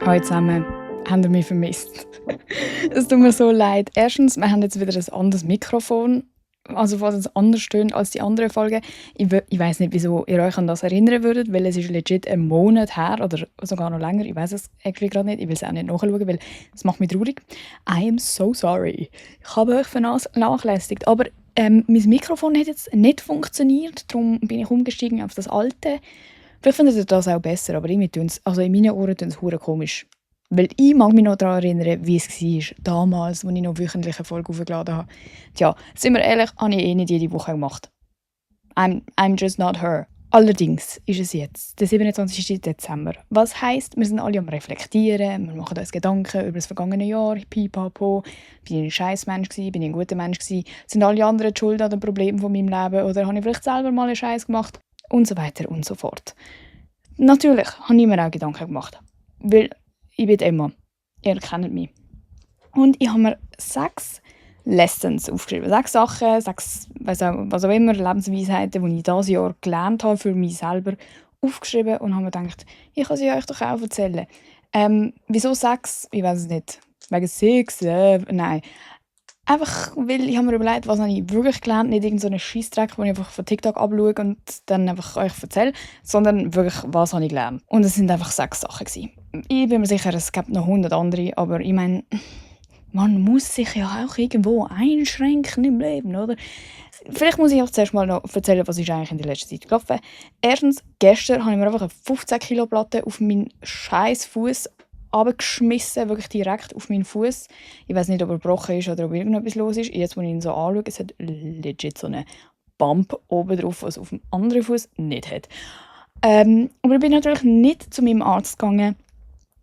Hallo zusammen, habt ihr mich vermisst? Es tut mir so leid. Erstens, wir haben jetzt wieder ein anderes Mikrofon, also was es anders tönt als die anderen Folgen. Ich weiß nicht, wieso ihr euch an das erinnern würdet, weil es ist legit ein Monat her oder sogar noch länger. Ich weiß es actually gerade nicht. Ich will es auch nicht nachschauen, weil es macht mich traurig. I am so sorry. Ich habe euch vernachlässigt. Aber mein Mikrofon hat jetzt nicht funktioniert, darum bin ich umgestiegen auf das alte. Vielleicht findet ihr das auch besser, aber in meinen Ohren tun es hure komisch. Weil ich mag mich noch daran erinnern, wie es war, damals, als ich noch wöchentlich eine Folge hochgeladen habe. Tja, sind wir ehrlich, habe ich nicht jede Woche gemacht. I'm just not her. Allerdings ist es jetzt der 27. Dezember. Was heisst, wir sind alle am Reflektieren, wir machen uns Gedanken über das vergangene Jahr, pipapo, bin ich ein Scheissmensch gewesen, bin ich ein guter Mensch gewesen, sind alle anderen die schuld an den Problemen von meinem Leben oder habe ich vielleicht selber mal einen Scheiß gemacht und so weiter und so fort. Natürlich habe ich mir auch Gedanken gemacht, weil ich bin Emma, ihr kennt mich. Und ich habe mir 6 Lessons aufgeschrieben. 6 Sachen, 6, was auch immer, Lebensweisheiten, die ich dieses Jahr gelernt habe für mich selber, aufgeschrieben und habe mir gedacht, ich kann sie euch doch auch erzählen. Wieso 6? Ich weiß es nicht. Wegen 6? Nein. Einfach, weil ich habe mir überlegt, was habe ich wirklich gelernt, nicht irgendeinen Scheissdreck, den ich einfach von TikTok abschaue und dann einfach euch erzähle, sondern wirklich, was habe ich gelernt. Und es sind einfach 6 Sachen gewesen. Ich bin mir sicher, es gibt noch 100 andere, aber ich meine, man muss sich ja auch irgendwo einschränken im Leben, oder? Vielleicht muss ich auch zuerst mal noch erzählen, was ist eigentlich in der letzten Zeit gelaufen. Erstens, gestern habe ich mir einfach eine 15 Kilo Platte auf meinen scheiß Fuß abgeschmissen, wirklich direkt auf meinen Fuß. Ich weiß nicht, ob er gebrochen ist oder ob irgendetwas los ist. Jetzt, wo ich ihn so anschaue, es hat legit so einen Bump oben drauf, was auf dem anderen Fuß nicht hat. Aber ich bin natürlich nicht zu meinem Arzt gegangen,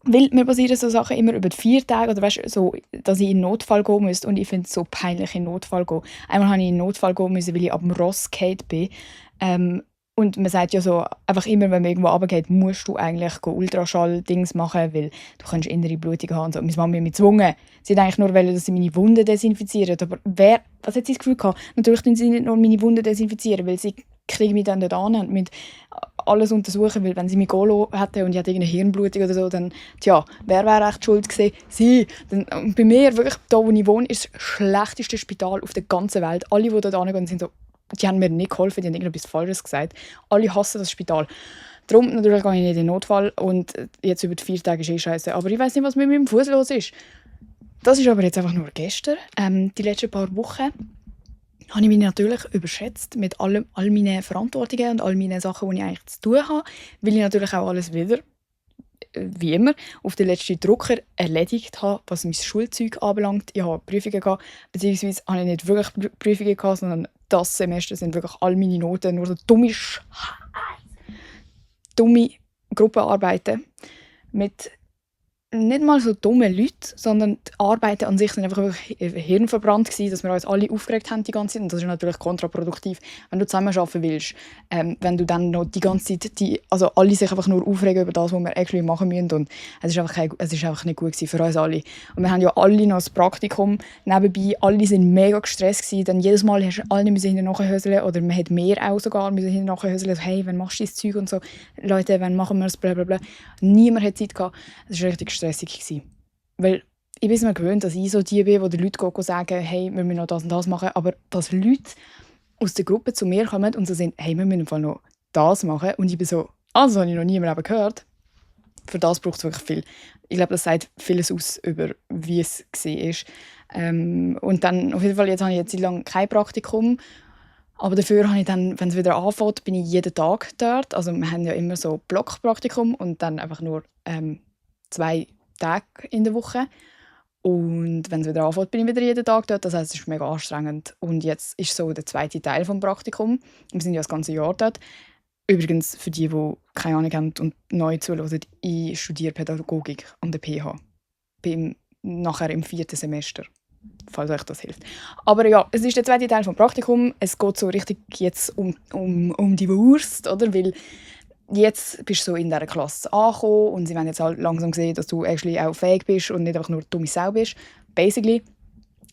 weil mir passieren so Sachen immer über die 4 Tage, oder weißt, so, dass ich in Notfall gehen müsste. Und ich finde es so peinlich, in Notfall gehen. Einmal musste ich in Notfall gehen müssen, weil ich ab dem Ross gefallen bin. Und man sagt ja so, einfach immer, wenn man irgendwo runtergeht, musst du eigentlich Ultraschall-Dings machen, weil du kannst innere Blutung haben. Und so. Meine Mama hat mich gezwungen. Sie hat eigentlich nur wollen, dass sie meine Wunden desinfizieren. Aber was hat sie das Gefühl gehabt? Natürlich tun sie nicht nur meine Wunden desinfizieren, weil sie kriegen mich dann dort an und mit alles untersuchen, weil wenn sie mich gehen hätte und ich hatte irgendeine Hirnblutung oder so, dann, wer wäre echt schuld gewesen? Sie. Und bei mir, wirklich, da wo ich wohne, ist das schlechteste Spital auf der ganzen Welt. Alle, die dort hingehen, sind so, die haben mir nicht geholfen, die haben irgendetwas Falsches gesagt. Alle hassen das Spital. Darum natürlich gehe ich nicht in den Notfall und jetzt über die 4 Tage ist scheiße. Aber ich weiß nicht, was mit meinem Fuß los ist. Das ist aber jetzt einfach nur gestern. Die letzten paar Wochen habe ich mich natürlich überschätzt mit all meinen Verantwortungen und all meinen Sachen, die ich eigentlich zu tun habe, weil ich natürlich auch alles wieder, wie immer, auf den letzten Drucker erledigt habe, was mein Schulzeug anbelangt. Ich habe Prüfungen gehabt, beziehungsweise habe ich nicht wirklich Prüfungen gehabt, sondern das Semester sind wirklich all meine Noten nur so dumme Gruppenarbeiten mit nicht mal so dumme Leute, sondern die Arbeiten an sich sind einfach wirklich hirnverbrannt gewesen, dass wir uns alle aufgeregt haben die ganze Zeit. Und das ist natürlich kontraproduktiv, wenn du zusammenarbeiten willst. Wenn du dann noch die ganze Zeit, also alle sich einfach nur aufregen über das, was wir actually machen müssen. Und es ist einfach nicht gut gewesen für uns alle. Und wir haben ja alle noch das Praktikum nebenbei. Alle sind mega gestresst gewesen. Dann jedes Mal hast du alle hinterher nachhöseln oder man hat mehr auch sogar hinterher nachhöseln. Hey, wann machst du das Zeug und so? Leute, wann machen wir das? Blablabla. Niemand hat Zeit gehabt. Es war richtig stressig gewesen. Weil ich bin mir gewöhnt, dass ich so die bin, die den Leuten sagen, hey, wir müssen noch das und das machen. Aber dass Leute aus der Gruppe zu mir kommen und so sind, hey, wir müssen im Fall noch das machen. Und ich bin so, das habe ich noch nie im Leben gehört. Für das braucht es wirklich viel. Ich glaube, das sagt vieles aus über, wie es war. Und dann, auf jeden Fall, jetzt habe ich eine Zeit lang kein Praktikum. Aber dafür habe ich dann, wenn es wieder anfängt, bin ich jeden Tag dort. Also wir haben ja immer so Blockpraktikum und dann einfach nur 2 Tage in der Woche. Und wenn es wieder anfängt, bin ich wieder jeden Tag dort. Das heisst, es ist mega anstrengend. Und jetzt ist so der zweite Teil des Praktikums. Wir sind ja das ganze Jahr dort. Übrigens, für die keine Ahnung haben und neu zuhören, ich studiere Pädagogik an der PH. Bin nachher im 4. Semester, falls euch das hilft. Aber ja, es ist der zweite Teil des Praktikums. Es geht so richtig jetzt um die Wurst, oder? Weil jetzt bist du so in dieser Klasse angekommen und sie wollen jetzt halt langsam sehen, dass du actually auch fähig bist und nicht einfach nur dumme Sau bist. Basically.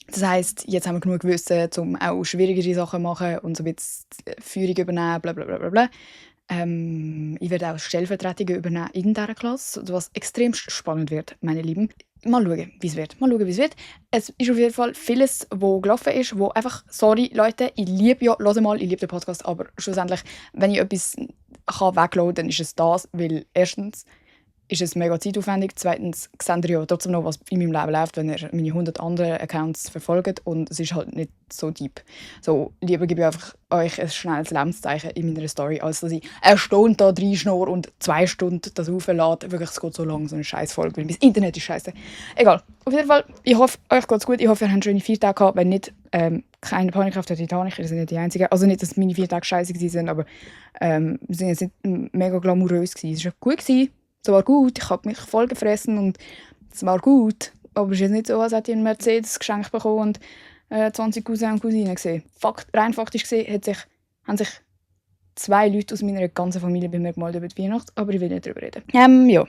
Das heisst, jetzt haben wir genug Wissen, um auch schwierigere Sachen zu machen und so ein bisschen Führung übernehmen, bla bla bla bla. Ich werde auch Stellvertretungen übernehmen in dieser Klasse, was extrem spannend wird, meine Lieben. Mal schauen, wie es wird. Es ist auf jeden Fall vieles, was gelaufen ist, wo einfach, sorry Leute, ich liebe den Podcast, aber schlussendlich, wenn ich etwas wegladen kann, dann ist es das, weil erstens ist es mega zeitaufwendig, zweitens seht ihr ja trotzdem noch, was in meinem Leben läuft, wenn ihr meine 100 anderen Accounts verfolgt und es ist halt nicht so deep. So, lieber gebe ich einfach euch ein schnelles Lebenszeichen in meiner Story, als dass ich eine Stunde da reinschnurre und 2 Stunden das auflade. Wirklich, es geht so lang, so eine Scheißfolge, weil mein Internet ist scheiße. Egal, auf jeden Fall, ich hoffe, euch geht's gut, ich hoffe, ihr habt schöne 4 Tage gehabt, wenn nicht, keine Panik auf der Titanic, ihr seid nicht die Einzigen. Also nicht, dass meine 4 Tage scheiße waren, aber wir sind jetzt nicht mega glamourös gewesen. Es war gut gewesen. Es war gut, ich habe mich voll gefressen und es war gut. Aber es ist jetzt nicht so, als hätte ich einen Mercedes geschenkt bekommen und 20 Cousins und Cousinen gesehen. Rein faktisch gesehen haben sich 2 Leute aus meiner ganzen Familie bei mir gemeldet über die Weihnacht, aber ich will nicht darüber reden. Ja.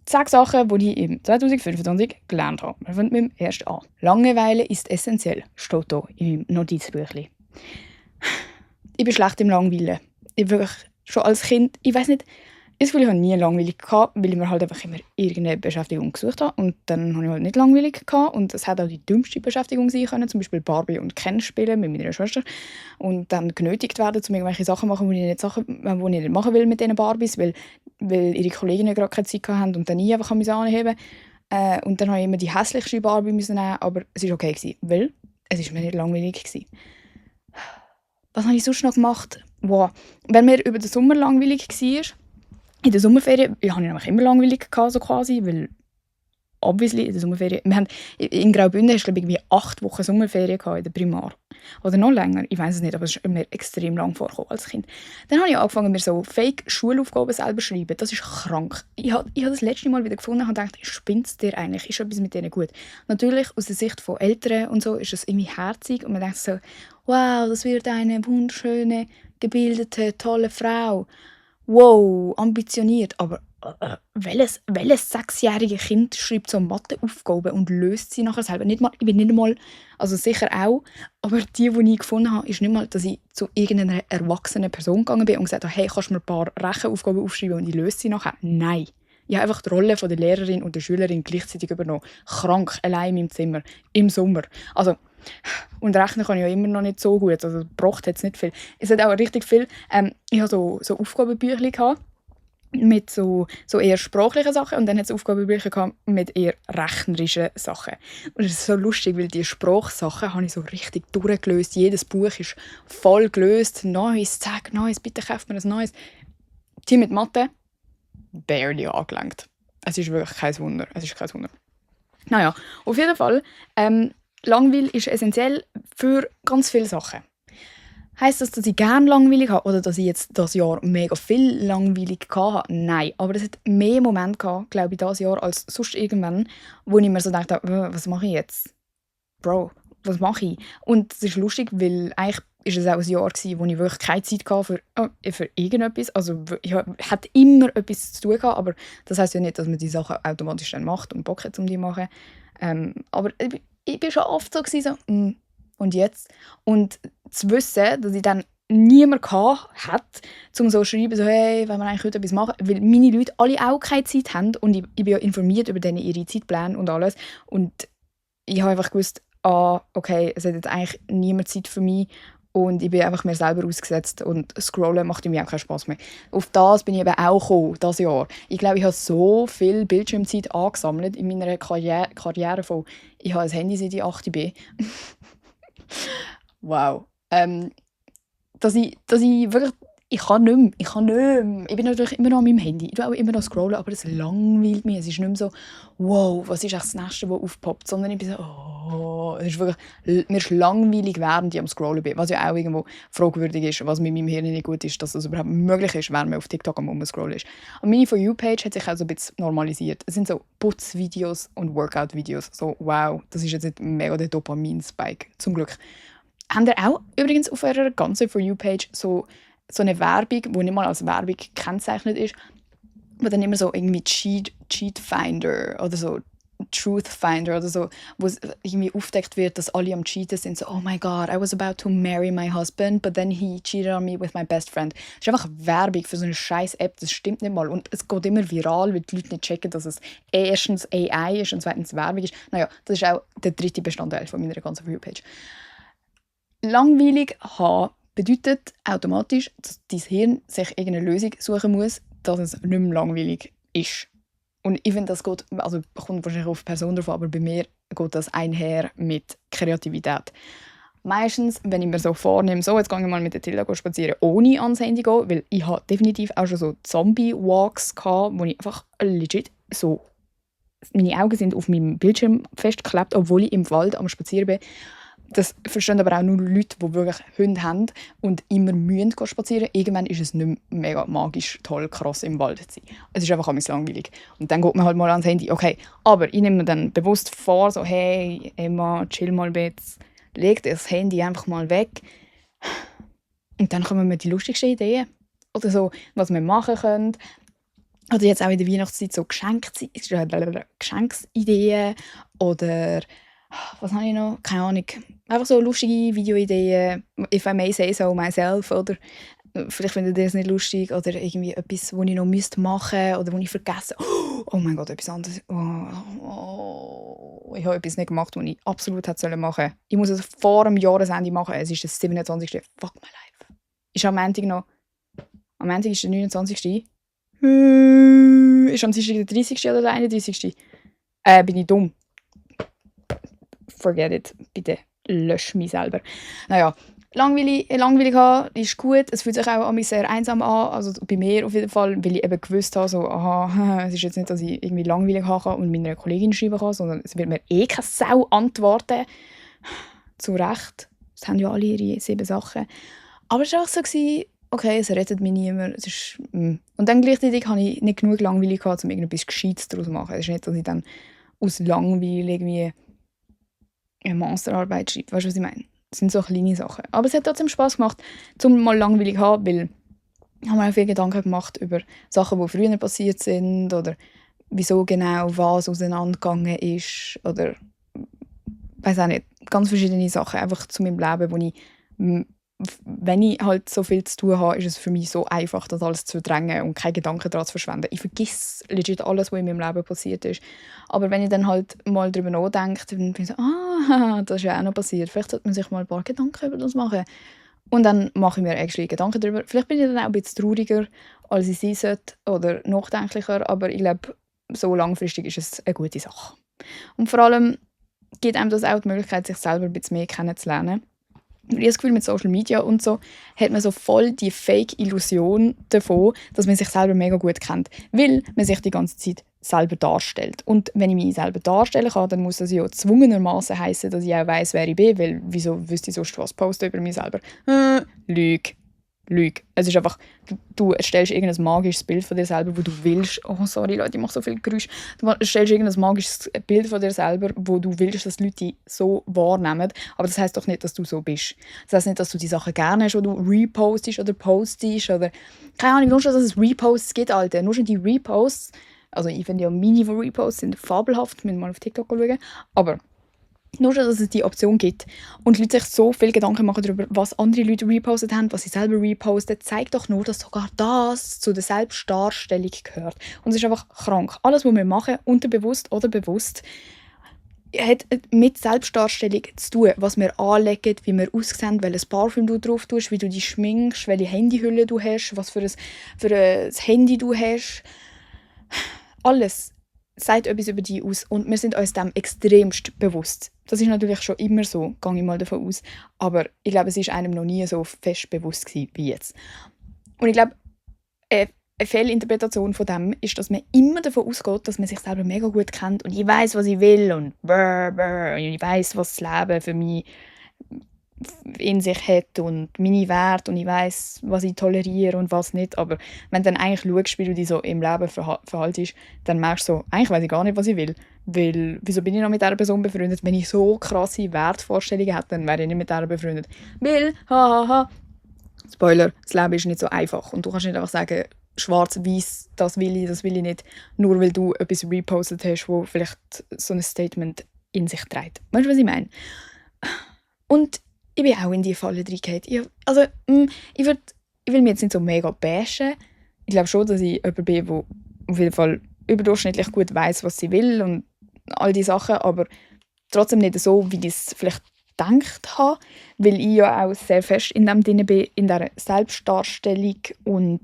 6 Sachen, die ich im 2025 gelernt habe. Wir fangen mit dem ersten an. Langeweile ist essentiell, steht hier in meinem Notizbüchlein. Ich bin schlecht im Langweilen. Ich wirklich schon als Kind, ich weiß nicht, ich habe nie langweilig gehabt, weil ich mir halt einfach immer irgendeine Beschäftigung gesucht habe. Und dann habe ich halt nicht langweilig gehabt. Und es hätte auch die dümmste Beschäftigung sein können, zum Beispiel Barbie und Ken spielen mit meiner Schwester. Und dann genötigt werden, um irgendwelche Sachen zu machen, die ich nicht machen will mit diesen Barbies, weil ihre Kolleginnen gerade keine Zeit hatten und dann ich einfach anheben musste. Und dann habe ich immer die hässlichste Barbie müssen nehmen, aber es war okay gewesen, weil es ist mir nicht langweilig gewesen. Was habe ich sonst noch gemacht? Wow. Wenn mir über den Sommer langweilig war, in der Sommerferien, hatte ich nämlich immer langweilig gehabt, so quasi, weil obviously in der Sommerferien, in Graubünden hast du irgendwie 8 Wochen Sommerferien gehabt in der Primar. Oder noch länger, ich weiß es nicht, aber es ist mir extrem lang vorgekommen als Kind. Dann habe ich angefangen, mir so Fake-Schulaufgaben selber zu schreiben. Das ist krank. Ich habe das letzte Mal wieder gefunden und gedacht, spinnst dir eigentlich? Ist etwas mit denen gut? Natürlich, aus der Sicht von Eltern und so, ist es irgendwie herzig und man denkt so, wow, das wird eine wunderschöne, gebildete, tolle Frau. Wow, ambitioniert, aber welches 6-jährige Kind schreibt so Matheaufgaben und löst sie nachher selber? Ich bin nicht einmal, also sicher auch, aber die ich gefunden habe, ist nicht mal, dass ich zu irgendeiner erwachsenen Person gegangen bin und gesagt habe, hey, kannst du mir ein paar Rechenaufgaben aufschreiben und ich löse sie nachher? Nein. Ich habe einfach die Rolle von der Lehrerin und der Schülerin gleichzeitig übernommen. Krank, allein in meinem Zimmer, im Sommer. Also, und rechnen kann ich ja immer noch nicht so gut, also braucht jetzt nicht viel. Es hat auch richtig viel, ich hatte so Aufgabenbücher gehabt, mit so eher sprachlichen Sachen und dann hat es Aufgabenbücher gehabt mit eher rechnerischen Sachen. Und es ist so lustig, weil die Sprachsachen habe ich so richtig durchgelöst. Jedes Buch ist voll gelöst. Neues, zack, Neues, bitte kauft mir ein Neues. Die mit Mathe, barely angelenkt. Es ist wirklich kein Wunder. Naja, auf jeden Fall, Langweil ist essentiell für ganz viele Sachen. Heisst das, dass ich gerne langweilig habe oder dass ich jetzt das Jahr mega viel langweilig hatte? Nein, aber es hat mehr Momente gehabt, glaube ich, dieses Jahr als sonst irgendwann, wo ich mir so dachte, was mache ich jetzt? Bro, was mache ich? Und es ist lustig, weil eigentlich ist es auch ein Jahr gewesen, wo ich wirklich keine Zeit hatte für irgendetwas. Also ich hatte immer etwas zu tun gehabt, aber das heisst ja nicht, dass man die Sachen automatisch dann macht und Bock hat, um die zu machen. Aber ich war schon oft so, und jetzt? Und zu wissen, dass ich dann niemand hatte, um so zu schreiben, so, hey, wenn wir eigentlich heute etwas machen, weil meine Leute alle auch keine Zeit haben und ich bin ja informiert über ihre Zeitpläne und alles. Und ich habe einfach gewusst, okay, es hat jetzt eigentlich niemand Zeit für mich und ich bin einfach mir selber ausgesetzt und scrollen macht mir auch keinen Spass mehr. Auf das bin ich eben auch gekommen, dieses Jahr. Ich glaube, ich habe so viel Bildschirmzeit angesammelt in meiner Karriere von, ich habe ein Handy seit ich 8 bin. Wow. Dass ich wirklich, ich kann nicht mehr. Ich bin natürlich immer noch an meinem Handy. Ich tue auch immer noch scrollen, aber es langweilt mich. Es ist nicht mehr so, wow, was ist eigentlich das Nächste, was aufpoppt, sondern ich bin so, es ist wirklich, mir ist langweilig, während ich am Scrollen bin. Was ja auch irgendwo fragwürdig ist, was mit meinem Hirn nicht gut ist, dass das überhaupt möglich ist, während man auf TikTok am Rumscrollen ist. Und meine For You-Page hat sich auch so ein bisschen normalisiert. Es sind so Putzvideos und Workout-Videos. So, wow, das ist jetzt nicht mega der Dopamin-Spike. Zum Glück. Habt ihr auch übrigens auf eurer ganzen For You-Page so eine Werbung, die nicht mal als Werbung gekennzeichnet ist, wo dann immer so irgendwie Cheat Finder oder so Truth Finder oder so, wo es irgendwie aufdeckt wird, dass alle am Cheaten sind. So, oh my God, I was about to marry my husband, but then he cheated on me with my best friend. Das ist einfach Werbung für so eine scheiß App, das stimmt nicht mal. Und es geht immer viral, weil die Leute nicht checken, dass es erstens AI ist und zweitens Werbung ist. Naja, das ist auch der dritte Bestandteil von meiner ganzen View-Page. Langweilig haben bedeutet automatisch, dass dein Hirn sich irgendeine Lösung suchen muss, dass es nicht mehr langweilig ist. Und ich finde, das geht, also kommt wahrscheinlich auf die Person drauf, aber bei mir geht das einher mit Kreativität. Meistens, wenn ich mir so vornehme, so, jetzt gehe ich mal mit der Tilda spazieren, ohne ans Handy zu gehen, weil ich habe definitiv auch schon so Zombie-Walks gehabt, wo ich einfach legit so, meine Augen sind auf meinem Bildschirm festgeklebt, obwohl ich im Wald am Spazieren bin. Das verstehen aber auch nur Leute, die wirklich Hunde haben und immer mühen spazieren. Irgendwann ist es nicht mehr mega magisch, toll, krass im Wald zu sein. Es ist einfach ein bisschen langweilig. Und dann geht man halt mal ans Handy. Okay, aber ich nehme mir dann bewusst vor, so, hey, Emma, chill mal ein bisschen, leg das Handy einfach mal weg. Und dann kommen mir die lustigsten Ideen. Oder so, was wir machen können. Oder jetzt auch in der Weihnachtszeit so Geschenksideen oder was habe ich noch? Keine Ahnung. Einfach so lustige Videoideen. If I may say so myself. Oder vielleicht findet ihr es nicht lustig. Oder irgendwie etwas, was ich noch machen müsste. Oder was ich vergessen. Oh mein Gott, etwas anderes. Ich habe etwas nicht gemacht, was ich absolut hätte machen sollen. Ich muss es vor dem Jahresende machen. Es ist der 27. Fuck my life. Ist am Montag noch... Am Montag ist der 29. Ist am Dienstag der 30. oder der 31. Bin ich dumm. Forget it. Bitte lösch mich selber. Naja, langweilig haben ist gut. Es fühlt sich auch an mich sehr einsam an. Also bei mir auf jeden Fall, weil ich eben gewusst habe, so, aha, es ist jetzt nicht, dass ich irgendwie langweilig haben kann und meiner Kollegin schreiben kann, sondern es wird mir keine Sau antworten. Zu Recht. Das haben ja alle ihre 7 Sachen. Aber es war auch so, okay, es rettet mich niemand. Es ist, Und dann gleichzeitig habe ich nicht genug langweilig gehabt, um irgendetwas Gescheites daraus zu machen. Es ist nicht, dass ich dann aus Langweil irgendwie eine Masterarbeit schreibe. Weißt du, was ich meine? Das sind so kleine Sachen. Aber es hat trotzdem Spass gemacht, um mal langweilig zu haben, weil ich habe mir auch viele Gedanken gemacht über Sachen, die früher passiert sind oder wieso genau was auseinandergegangen ist oder weiß auch nicht, ganz verschiedene Sachen einfach zu meinem Leben, wo ich, wenn ich halt so viel zu tun habe, ist es für mich so einfach, das alles zu verdrängen und keine Gedanken daran zu verschwenden. Ich vergesse legit alles, was in meinem Leben passiert ist. Aber wenn ich dann halt mal darüber nachdenke, dann bin ich so, das ist ja auch noch passiert. Vielleicht sollte man sich mal ein paar Gedanken über das machen. Und dann mache ich mir actually Gedanken darüber. Vielleicht bin ich dann auch ein bisschen trauriger, als ich sein sollte oder nachdenklicher, aber ich glaube, so langfristig ist es eine gute Sache. Und vor allem gibt einem das auch die Möglichkeit, sich selber ein bisschen mehr kennenzulernen. Ich habe das Gefühl, mit Social Media und so hat man so voll die Fake-Illusion davon, dass man sich selber mega gut kennt, weil man sich die ganze Zeit selber darstellt. Und wenn ich mich selber darstellen kann, dann muss das ja gezwungenermaßen heißen, dass ich auch weiss, wer ich bin, weil wieso wüsste ich sonst was posten über mich selber? Lüge. Es ist einfach, du erstellst irgendein magisches Bild von dir selber, wo du willst. Oh, sorry Leute, ich mache so viel Geräusch. Du erstellst irgendein magisches Bild von dir selber, wo du willst, dass die Leute so wahrnehmen. Aber das heisst doch nicht, dass du so bist. Das heisst nicht, dass du die Sachen gerne hast, die du repostest oder postest oder keine Ahnung, nur schon, dass es Reposts gibt, Alter. Nur schon die Reposts, also ich finde ja meine Reposts sind fabelhaft, müssen mal auf TikTok schauen, aber nur schon, dass es die Option gibt und die Leute sich so viel Gedanken machen darüber, was andere Leute repostet haben, was sie selber reposten, zeigt doch nur, dass sogar das zu der Selbstdarstellung gehört. Und es ist einfach krank. Alles, was wir machen, unterbewusst oder bewusst, hat mit Selbstdarstellung zu tun. Was wir anlegen, wie wir aussehen, welches Parfüm du drauf tust, wie du dich schminkst, welche Handyhülle du hast, was für ein Handy du hast. Alles sagt etwas über dich aus und wir sind uns dem extremst bewusst. Das ist natürlich schon immer so, gehe ich mal davon aus. Aber ich glaube, es ist einem noch nie so fest bewusst gewesen wie jetzt. Und ich glaube, eine Fehlinterpretation von dem ist, dass man immer davon ausgeht, dass man sich selber mega gut kennt und ich weiß, was ich will und ich weiß, was das Leben für mich in sich hat und meine Werte und ich weiß, was ich toleriere und was nicht. Aber wenn du dann eigentlich schaust, wie du dich so im Leben verhaltest, dann merkst du so, eigentlich weiß ich gar nicht, was ich will. Weil, wieso bin ich noch mit dieser Person befreundet? Wenn ich so krasse Wertvorstellungen hätte, dann wäre ich nicht mit dieser befreundet. Weil, Spoiler, das Leben ist nicht so einfach. Und du kannst nicht einfach sagen, schwarz-weiß, das will ich nicht, nur weil du etwas repostet hast, wo vielleicht so ein Statement in sich trägt. Weißt du, was ich meine? Und ich bin auch in diese Falle reingefallen. Ich will mich jetzt nicht so mega bashen. Ich glaube schon, dass ich jemand bin, der auf jeden Fall überdurchschnittlich gut weiss, was sie will und all diese Sachen, aber trotzdem nicht so, wie ich es vielleicht gedacht habe, weil ich ja auch sehr fest in dem drin bin, in der Selbstdarstellung und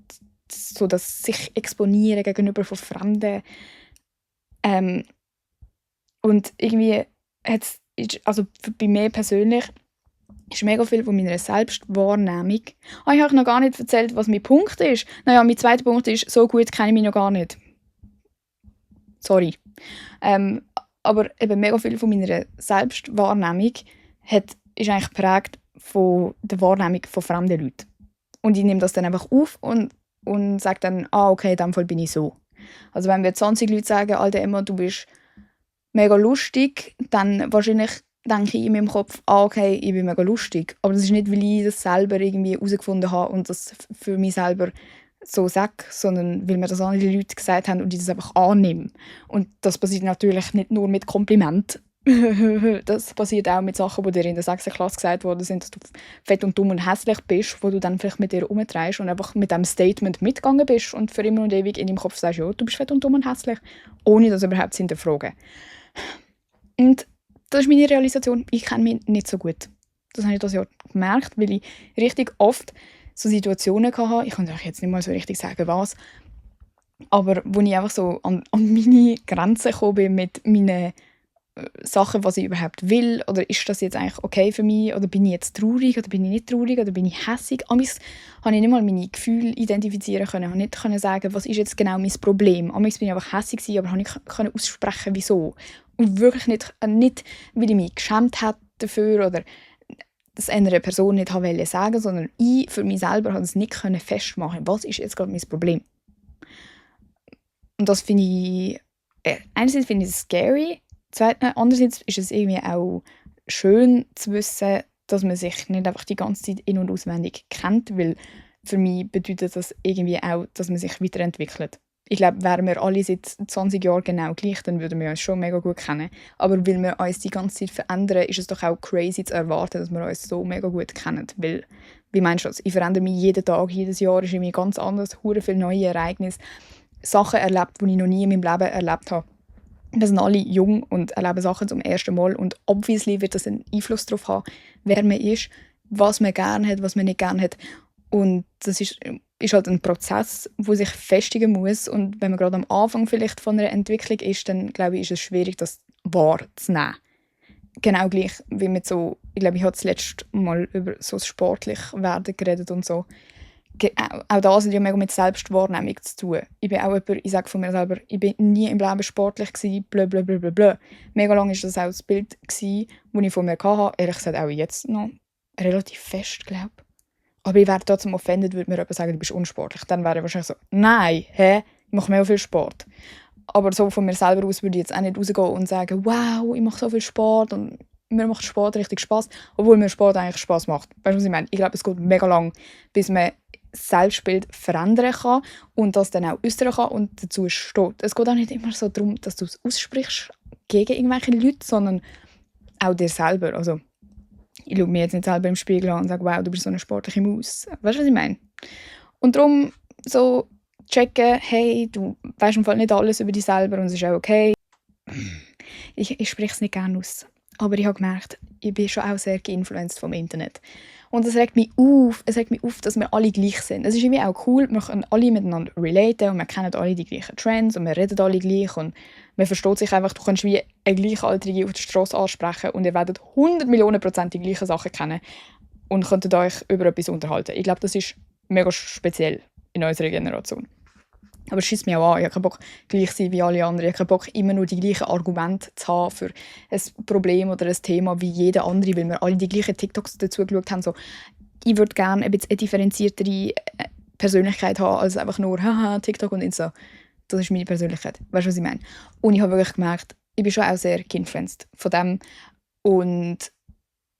so das sich exponieren gegenüber von Fremden. Und irgendwie also bei mir persönlich ist mega viel von meiner Selbstwahrnehmung. Ich habe noch gar nicht erzählt, was mein Punkt ist. Naja, mein zweiter Punkt ist, so gut kenne ich mich noch gar nicht. Sorry. Aber eben mega viel von meiner Selbstwahrnehmung ist eigentlich geprägt von der Wahrnehmung von fremden Leuten. Und ich nehme das dann einfach auf und sage dann, okay, in dem Fall bin ich so. Also wenn mir 20 Leute sagen, Alter Emma, du bist mega lustig, dann wahrscheinlich denke ich in meinem Kopf, okay, ich bin mega lustig. Aber das ist nicht, weil ich das selber irgendwie herausgefunden habe und das für mich selber so sage, sondern weil mir das andere Leute gesagt haben und ich das einfach annehme. Und das passiert natürlich nicht nur mit Komplimenten. Das passiert auch mit Sachen, die dir in der 6. Klasse gesagt worden sind, dass du fett und dumm und hässlich bist, wo du dann vielleicht mit dir rumtreibst und einfach mit diesem Statement mitgegangen bist und für immer und ewig in deinem Kopf sagst, ja, du bist fett und dumm und hässlich, ohne das überhaupt zu hinterfragen. Und das ist meine Realisation, ich kenne mich nicht so gut. Das habe ich das Jahr gemerkt, weil ich richtig oft so Situationen hatte, ich kann euch jetzt nicht mal so richtig sagen, was, aber wo ich einfach so an meine Grenzen gekommen bin mit meinen Sachen, was ich überhaupt will, oder ist das jetzt eigentlich okay für mich, oder bin ich jetzt traurig, oder bin ich nicht traurig, oder bin ich hässig. Amigs habe ich nicht mal meine Gefühle identifizieren können, habe nicht können sagen, was ist jetzt genau mein Problem. Amigs bin ich einfach hässig gewesen, aber habe nicht können aussprechen, wieso. Und wirklich nicht, weil ich mich geschämt habe dafür, oder das andere Person nicht wollte sagen, sondern ich für mich selber habe es nicht können festmachen, was ist jetzt gerade mein Problem. Und das finde ich, einerseits finde ich es scary, andererseits ist es irgendwie auch schön zu wissen, dass man sich nicht einfach die ganze Zeit in- und auswendig kennt, weil für mich bedeutet das irgendwie auch, dass man sich weiterentwickelt. Ich glaube, wären wir alle seit 20 Jahren genau gleich, dann würden wir uns schon mega gut kennen. Aber weil wir uns die ganze Zeit verändern, ist es doch auch crazy zu erwarten, dass wir uns so mega gut kennen. Weil, wie meinst du das? Ich verändere mich jeden Tag, jedes Jahr ist irgendwie ganz anders, hure viele neue Ereignisse, Sachen erlebt, die ich noch nie in meinem Leben erlebt habe. Wir sind alle jung und erleben Sachen zum ersten Mal und obviously wird das einen Einfluss darauf haben, wer man ist, was man gerne hat, was man nicht gerne hat. Und das ist halt ein Prozess, der sich festigen muss. Und wenn man gerade am Anfang vielleicht von einer Entwicklung ist, dann glaube ich, ist es schwierig, das wahrzunehmen. Genau gleich wie mit so, ich glaube, ich habe das letzte Mal über so das Sportlichwerden geredet und so. Auch das hat ja mega mit Selbstwahrnehmung zu tun. Ich bin auch jemand, ich sage von mir selber, ich bin nie im Leben sportlich gewesen, blö, blö, blö, blö, blö. Mega lange war das auch das Bild, das ich von mir hatte. Ehrlich gesagt auch jetzt noch relativ fest, glaube ich. Aber ich wäre trotzdem offended, würde mir jemand sagen, du bist unsportlich. Dann wäre ich wahrscheinlich so, nein, ich mache mega viel Sport. Aber so von mir selber aus würde ich jetzt auch nicht rausgehen und sagen, wow, ich mache so viel Sport und mir macht Sport richtig Spass, obwohl mir Sport eigentlich Spass macht. Weißt du, was ich meine? Ich glaube, es geht mega lang, bis man das Selbstbild verändern kann und das dann auch äußern kann und dazu steht. Es geht auch nicht immer so darum, dass du es aussprichst gegen irgendwelche Leute, sondern auch dir selber. Also, ich schaue mir jetzt nicht selber im Spiegel an und sage, wow, du bist so eine sportliche Maus. Weißt du, was ich meine? Und darum so checken, hey, du weißt im Fall nicht alles über dich selber und es ist auch okay. Ich spreche es nicht gerne aus. Aber ich habe gemerkt, ich bin schon auch sehr geinfluenced vom Internet. Und es regt mich auf, dass wir alle gleich sind. Es ist irgendwie auch cool, wir können alle miteinander relaten und wir kennen alle die gleichen Trends und wir reden alle gleich und man versteht sich einfach, du kannst wie eine Gleichaltrige auf der Straße ansprechen und ihr werdet 100 Millionen Prozent die gleichen Sachen kennen und könntet euch über etwas unterhalten. Ich glaube, das ist mega speziell in unserer Generation. Aber es schießt mich auch an. Ich habe keinen Bock, gleich zu sein wie alle anderen. Ich habe keinen Bock, immer nur die gleichen Argumente zu haben für ein Problem oder ein Thema wie jeder andere, weil wir alle die gleichen TikToks dazu geschaut haben. So, ich würde gerne ein bisschen eine differenziertere Persönlichkeit haben, als einfach nur haha, TikTok und Insta. Das ist meine Persönlichkeit. Weißt du, was ich meine? Und ich habe wirklich gemerkt, ich bin schon auch sehr geinfluenced von dem. Und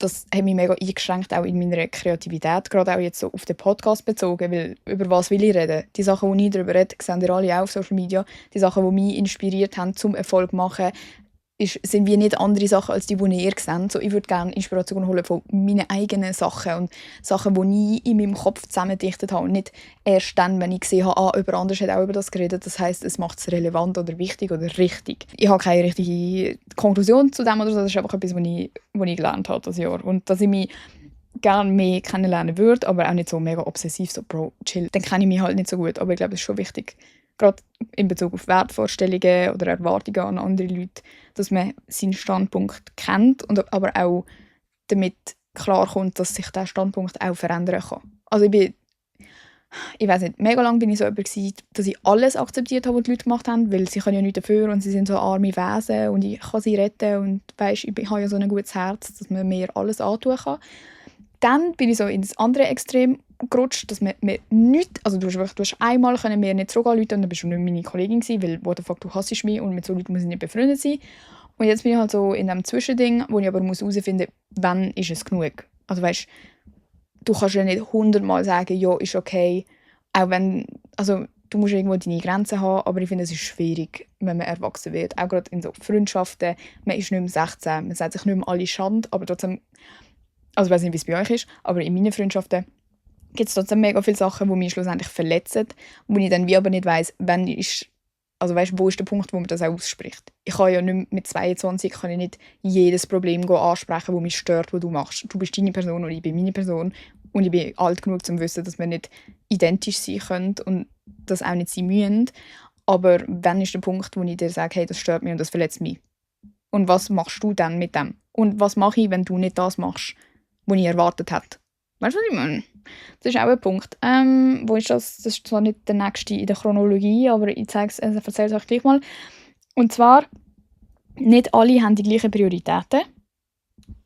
das hat mich mega eingeschränkt, auch in meiner Kreativität, gerade auch jetzt so auf den Podcast bezogen, weil über was will ich reden? Die Sachen, die ich darüber rede, sehen ihr alle auch auf Social Media. Die Sachen, die mich inspiriert haben, zum Erfolg zu machen, sind wie nicht andere Sachen als die ihr seht. So, ich würde gerne Inspiration holen von meinen eigenen Sachen und Sachen, die ich in meinem Kopf zusammengedichtet habe und nicht erst dann, wenn ich gesehen habe, jemand anderes hat auch über das geredet. Das heisst, es macht es relevant oder wichtig oder richtig. Ich habe keine richtige Konklusion zu dem oder so. Das ist einfach etwas, was ich gelernt habe das Jahr. Und dass ich mich gerne mehr kennenlernen würde, aber auch nicht so mega obsessiv, so Bro, chill. Dann kenne ich mich halt nicht so gut, aber ich glaube, es ist schon wichtig, gerade in Bezug auf Wertvorstellungen oder Erwartungen an andere Leute, dass man seinen Standpunkt kennt und aber auch damit klarkommt, dass sich dieser Standpunkt auch verändern kann. Also ich weiß nicht, mega lange bin ich so jemand gewesen, dass ich alles akzeptiert habe, was die Leute gemacht haben, weil sie können ja nichts dafür und sie sind so arme Wesen und ich kann sie retten und weisst, ich habe ja so ein gutes Herz, dass man mir alles antun kann. Dann bin ich so ins andere Extrem gerutscht, dass man mir nichts, also du hast einmal mir nicht zurückrufen und dann bist du nicht meine Kollegin gewesen, weil what the fuck, du hasst mich und mit so Leuten muss ich nicht befreundet sein. Und jetzt bin ich halt so in diesem Zwischending, wo ich aber herausfinden muss, wann ist es genug. Also weißt, du kannst ja nicht 100-mal sagen, ja, ist okay, auch wenn, also du musst irgendwo deine Grenzen haben, aber ich finde, es ist schwierig, wenn man erwachsen wird, auch gerade in so Freundschaften, man ist nicht mehr 16, man sagt sich nicht mehr alle Schande, aber trotzdem, also ich weiß nicht, wie es bei euch ist, aber in meinen Freundschaften gibt es trotzdem mega viele Sachen, die mich schlussendlich verletzen, wo ich dann wie aber nicht weiss, wann ist, also weißt, wo ist der Punkt, wo man das auch ausspricht. Ich kann ja nicht mit 22 kann ich nicht jedes Problem ansprechen, das mich stört, was du machst. Du bist deine Person und ich bin meine Person und ich bin alt genug, um zu wissen, dass wir nicht identisch sein können und das auch nicht sein müssen. Aber wann ist der Punkt, wo ich dir sage, hey, das stört mich und das verletzt mich? Und was machst du dann mit dem? Und was mache ich, wenn du nicht das machst, was ich erwartet habe? Weißt du, was ich meine? Das ist auch ein Punkt. Wo ist das? Das ist zwar nicht der nächste in der Chronologie, aber ich erzähle es euch gleich mal. Und zwar, nicht alle haben die gleichen Prioritäten.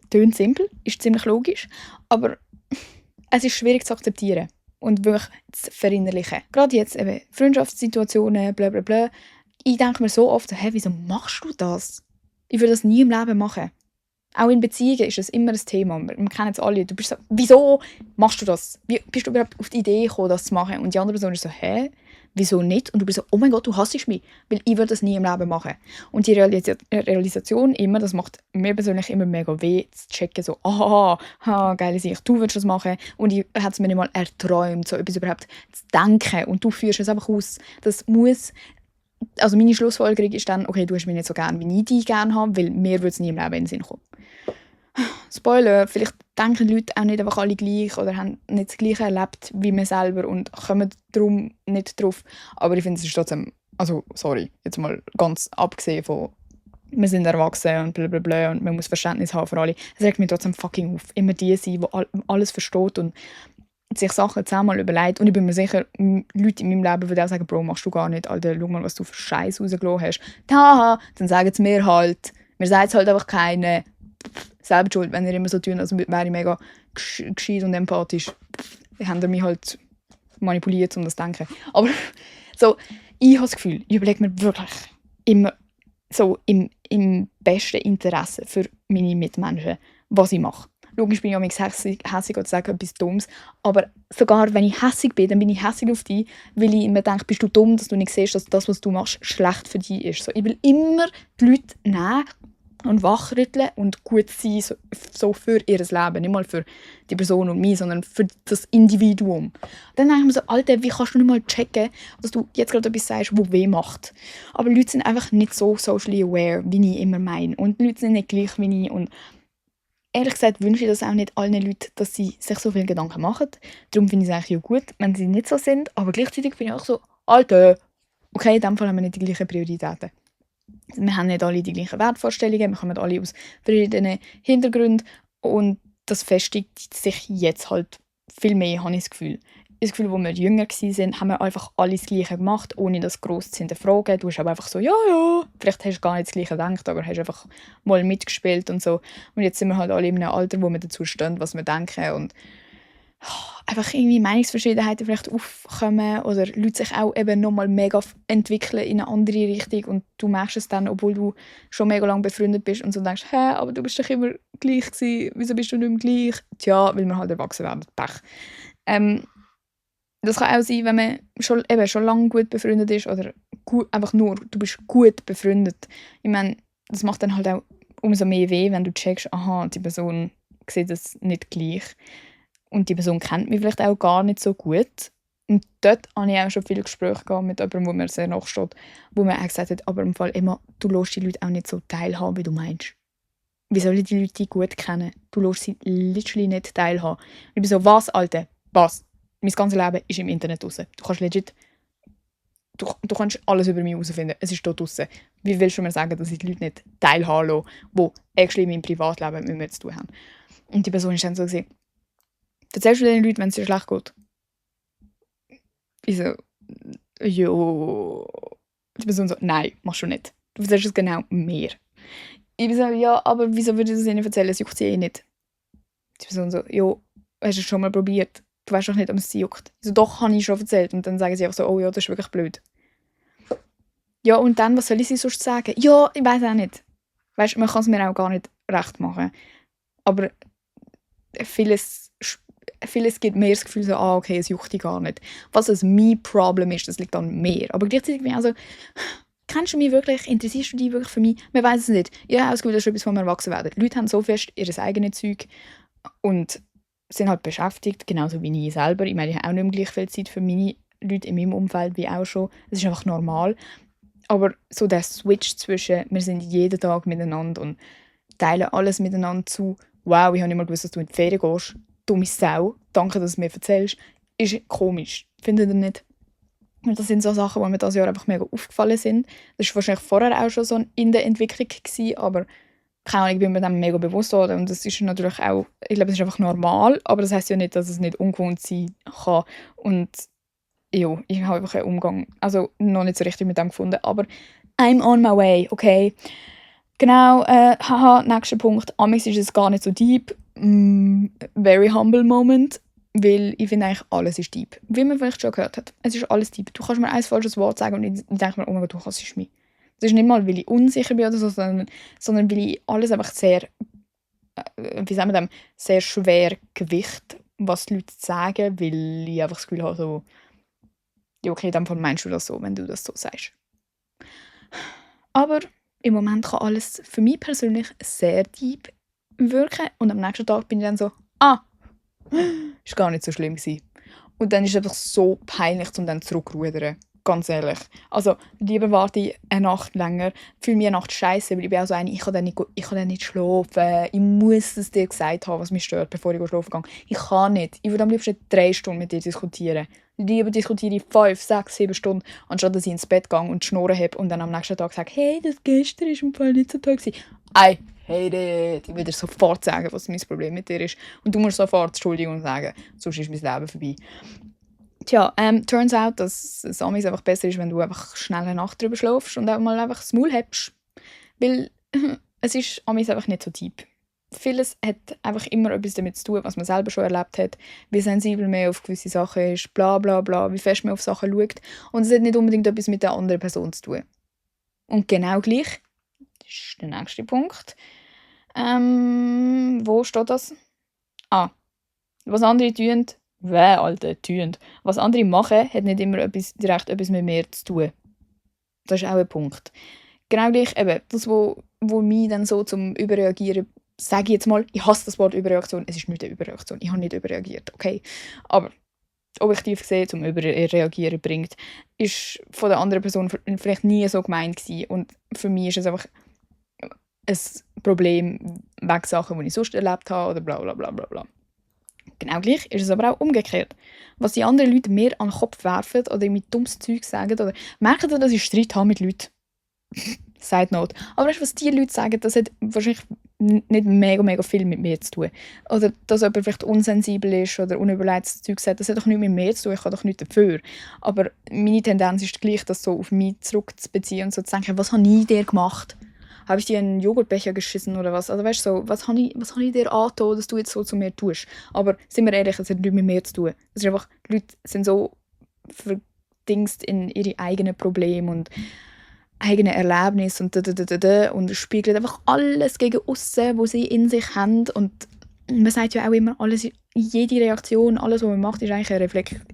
Tönt simpel, ist ziemlich logisch, aber es ist schwierig zu akzeptieren und wirklich zu verinnerlichen. Gerade jetzt eben Freundschaftssituationen, bla bla bla. Ich denke mir so oft, hey, wieso machst du das? Ich würde das nie im Leben machen. Auch in Beziehungen ist das immer ein Thema. Wir kennen es alle. Du bist so, wieso machst du das? Wie bist du überhaupt auf die Idee gekommen, das zu machen? Und die andere Person ist so, hä? Wieso nicht? Und du bist so, oh mein Gott, du hasst mich. Weil ich würde das nie im Leben machen. Und die Realisation immer, das macht mir persönlich immer mega weh, zu checken, so, geile Sache, du würdest das machen. Und ich hätte es mir nicht mal erträumt, so etwas überhaupt zu denken. Und du führst es einfach aus. Das muss... Also meine Schlussfolgerung ist dann, okay, du hast mich nicht so gern, wie ich dich gerne habe, weil mir würde es nie im Leben in den Sinn kommen. Spoiler, vielleicht denken Leute auch nicht einfach alle gleich oder haben nicht das Gleiche erlebt wie wir selber und kommen darum nicht drauf. Aber ich finde, es ist trotzdem, also sorry, jetzt mal ganz abgesehen von wir sind erwachsen und blablabla und man muss Verständnis haben für alle. Es regt mich trotzdem fucking auf. Immer die sein, die alles versteht und sich Sachen zusammen überlegt. Und ich bin mir sicher, Leute in meinem Leben würden auch sagen, Bro, machst du gar nicht, Alter, schau mal, was du für Scheiß rausgelassen hast. Haha, dann sagen sie mir halt. Mir sagt es halt einfach keine. Selber schuld, wenn ihr immer so tun, also wäre ich mega gescheit und empathisch. Dann haben mich halt manipuliert, um das zu denken. Aber so, ich habe das Gefühl, ich überlege mir wirklich immer so im besten Interesse für meine Mitmenschen, was ich mache. Logisch bin ich auch hässig oder sage etwas Dummes, aber sogar wenn ich hässig bin, dann bin ich hässig auf dich, weil ich mir denke, bist du dumm, dass du nicht siehst, dass das, was du machst, schlecht für dich ist. So, ich will immer die Leute nehmen und wachrütteln und gut sein so für ihr Leben. Nicht mal für die Person und mich, sondern für das Individuum. Dann denke ich mir so, Alter, wie kannst du nicht mal checken, dass du jetzt gerade etwas sagst, wo weh macht. Aber Leute sind einfach nicht so socially aware, wie ich immer meine. Und die Leute sind nicht gleich wie ich. Und ehrlich gesagt wünsche ich das auch nicht allen Leuten, dass sie sich so viele Gedanken machen. Darum finde ich es eigentlich ja gut, wenn sie nicht so sind. Aber gleichzeitig bin ich auch so, Alter, okay, in dem Fall haben wir nicht die gleichen Prioritäten. Wir haben nicht alle die gleichen Wertvorstellungen, wir kommen alle aus verschiedenen Hintergründen und das festigt sich jetzt halt viel mehr, habe ich das Gefühl. Das Gefühl, als wir jünger waren, haben wir einfach alles Gleiche gemacht, ohne das gross zu hinterfragen. Du hast aber einfach so, ja, vielleicht hast du gar nicht das Gleiche gedacht, aber hast einfach mal mitgespielt und so. Und jetzt sind wir halt alle in einem Alter, wo wir dazu stehen, was wir denken und einfach irgendwie Meinungsverschiedenheiten vielleicht aufkommen oder Leute sich auch eben nochmal mega entwickeln in eine andere Richtung und du merkst es dann, obwohl du schon mega lange befreundet bist und so denkst, hä, aber du bist doch immer gleich gewesen, wieso bist du nicht mehr gleich? Tja, weil wir halt erwachsen werden, Pech. Das kann auch sein, wenn man schon lange gut befreundet ist oder einfach nur, du bist gut befreundet. Ich meine, das macht dann halt auch umso mehr weh, wenn du checkst, aha, die Person sieht das nicht gleich. Und die Person kennt mich vielleicht auch gar nicht so gut. Und dort habe ich auch schon viele Gespräche gehabt mit jemandem, wo mir sehr nachsteht, wo mir auch gesagt hat, aber im Fall immer, du lässt die Leute auch nicht so teilhaben, wie du meinst. Wie sollen die Leute dich gut kennen? Du lässt sie literally nicht teilhaben. Und ich bin so, was, Alter? Was? Mein ganzes Leben ist im Internet draussen. Du kannst legit, du kannst alles über mich herausfinden. Es ist dort draussen. Wie willst du mir sagen, dass ich die Leute nicht teilhaben lasse, die actually in meinem Privatleben mit mir zu tun haben? Und die Person ist dann so gewesen, erzählst du den Leuten, wenn es dir schlecht geht? Ich so, jo. Die Person so, nein, machst du nicht. Du erzählst es genau mir. Ich bin so, ja, aber wieso würdest du es ihnen erzählen? Es juckt sie eh nicht. Die Person so, jo, hast du es schon mal probiert? Du weißt doch nicht, ob es sie juckt. Ich so, doch, habe ich schon erzählt. Und dann sagen sie einfach so, oh ja, das ist wirklich blöd. Ja, und dann, was soll ich sie sonst sagen? Ja, ich weiß auch nicht. Weißt, man kann es mir auch gar nicht recht machen. Aber vieles gibt mir das Gefühl so, okay, es juckt dich gar nicht. Was es mein Problem ist, das liegt an mir. Aber gleichzeitig bin ich also, kennst du mich wirklich? Interessierst du dich wirklich für mich? Man weiß es nicht. Ich habe das Gefühl, das ist etwas, wo wir erwachsen werden. Die Leute haben so fest ihr eigenes Zeug und sind halt beschäftigt, genauso wie ich selber. Ich meine, ich habe auch nicht mehr gleich viel Zeit für meine Leute in meinem Umfeld wie auch schon. Das ist einfach normal. Aber so der Switch zwischen, wir sind jeden Tag miteinander und teilen alles miteinander zu, wow, ich habe nicht mal gewusst, dass du in die Ferien gehst, dumme Sau, danke, dass du mir erzählst, ist komisch. Findet ihr nicht? Und das sind so Sachen, die mir dieses Jahr einfach mega aufgefallen sind. Das war wahrscheinlich vorher auch schon so in der Entwicklung gewesen, aber keine Ahnung, ich bin mir dem mega bewusst geworden und das ist natürlich auch, ich glaube, es ist einfach normal, aber das heisst ja nicht, dass es nicht ungewohnt sein kann. Und ja, ich habe einfach einen Umgang, also noch nicht so richtig mit dem gefunden, aber I'm on my way, okay. Genau, haha, nächster Punkt. Amigs ist es gar nicht so deep. Very humble moment. Weil ich finde eigentlich, alles ist deep. Wie man vielleicht schon gehört hat. Es ist alles deep. Du kannst mir ein falsches Wort sagen und ich denke mir, oh mein Gott, du hassest mich. Das ist nicht mal, weil ich unsicher bin oder so, sondern weil ich alles einfach sehr, wie sagen wir dem, sehr schwer gewicht, was die Leute sagen, weil ich einfach das Gefühl habe, so, ja okay, dann meinst du das so, wenn du das so sagst. Aber im Moment kann alles für mich persönlich sehr deep wirken und am nächsten Tag bin ich dann so, ist gar nicht so schlimm gewesen. Und dann ist es einfach so peinlich, um dann zurückzurudern. Ganz ehrlich. Also, lieber warte ich eine Nacht länger, fühle mich eine Nacht scheiße, weil ich bin auch so eine, ich kann dann nicht schlafen. Ich muss es dir gesagt haben, was mich stört, bevor ich schlafen gehe. Ich kann nicht. Ich würde am liebsten 3 Stunden mit dir diskutieren. Lieber diskutiere ich 5, 6, 7 Stunden, anstatt dass ich ins Bett gehe und die Schnurren habe und dann am nächsten Tag sage, hey, das gestern war im Fall nicht so toll. I hate it. Ich will dir sofort sagen, was mein Problem mit dir ist. Und du musst sofort Entschuldigung sagen, sonst ist mein Leben vorbei. Tja, turns out, dass es amigs einfach besser ist, wenn du einfach schnell eine Nacht drüber schläfst und auch mal einfach das Maul hebst. Weil es ist amigs einfach nicht so deep. Vieles hat einfach immer etwas damit zu tun, was man selber schon erlebt hat, wie sensibel man auf gewisse Sachen ist, bla bla bla, wie fest man auf Sachen schaut. Und es hat nicht unbedingt etwas mit der anderen Person zu tun. Und genau gleich, das ist der nächste Punkt. Wo steht das? Was andere tun, was andere machen, hat nicht immer direkt etwas mit mir zu tun. Das ist auch ein Punkt. Genau gleich eben, das, wo mich dann so zum Überreagieren, sage ich jetzt mal, ich hasse das Wort Überreaktion, es ist nicht eine Überreaktion, ich habe nicht überreagiert, okay? Aber objektiv gesehen, zum Überreagieren bringt, ist von der anderen Person vielleicht nie so gemeint gewesen. Und für mich ist es einfach ein Problem wegen Sachen, die ich sonst erlebt habe oder bla bla bla bla bla. Genau gleich ist es aber auch umgekehrt. Was die anderen Leute mir an den Kopf werfen oder mit dummes Zeug sagen oder merken sie, dass ich Streit habe mit Leuten. Side note. Aber weißt du, was die Leute sagen, das hat wahrscheinlich nicht mega viel mit mir zu tun. Oder dass jemand vielleicht unsensibel ist oder unüberlegtes Zeug sagt, das hat doch nichts mit mir zu tun, ich kann doch nichts dafür. Aber meine Tendenz ist gleich, das so auf mich zurückzubeziehen und so zu denken, was habe ich dir gemacht? habe ich dir einen Joghurtbecher geschissen oder was? Also weißt du, so, was hab ich dir angetan, dass du jetzt so zu mir tust? Aber sind wir ehrlich, es hat nichts mit mir zu tun. Es ist einfach, die Leute sind so verdingst in ihre eigenen Probleme und eigenen Erlebnisse und spiegeln einfach alles gegen aussen, was sie in sich haben. Und man sagt ja auch immer, jede Reaktion, alles, was man macht, ist eigentlich eine